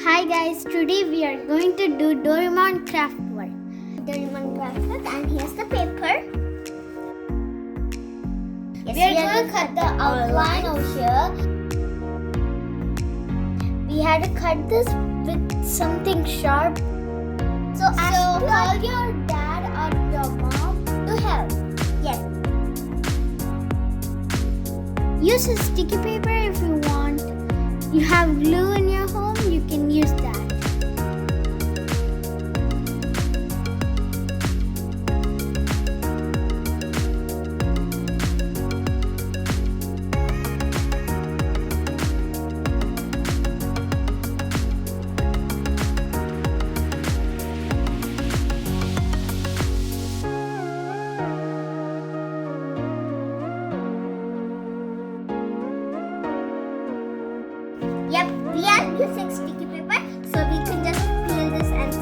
Hi guys, today we are going to do Doraemon craft work. And here's the paper. Yes, we are going to cut the outline over here. We had to cut this with something sharp. So call your dad or your mom to help. Yes. Use a sticky paper if you want. You have glue in your home, you can use that. Yep, we are using sticky paper, so we can just peel this and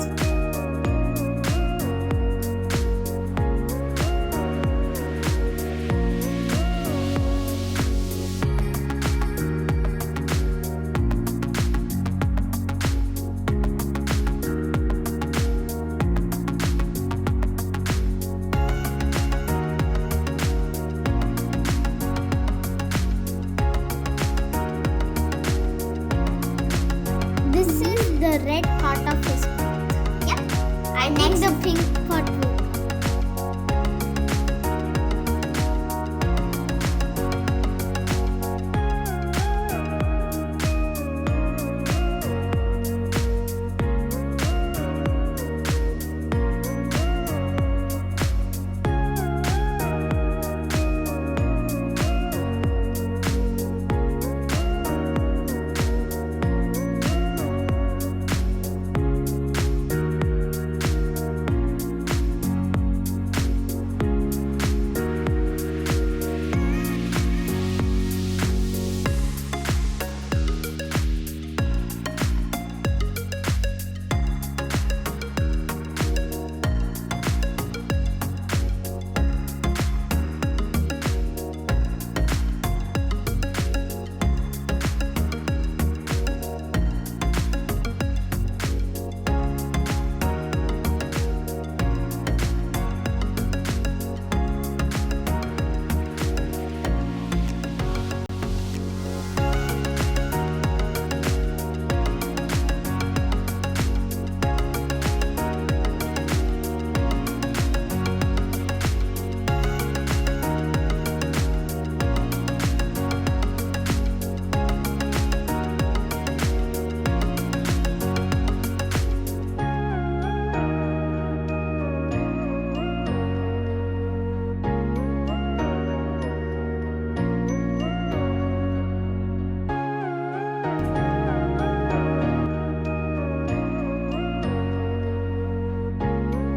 This is the red part of his mouth. yep. And next the pink part too.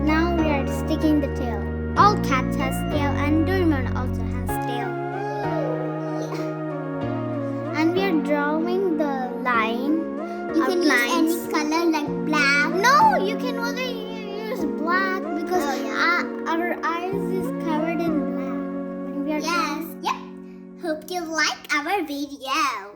Now we are sticking the tail. All cats has tail and Doraemon also has tail. And we are drawing the line. You can use outlines. any color like black. No, you can only use black because our eyes is covered in black. And we are Yes. Yep. Hope you like our video.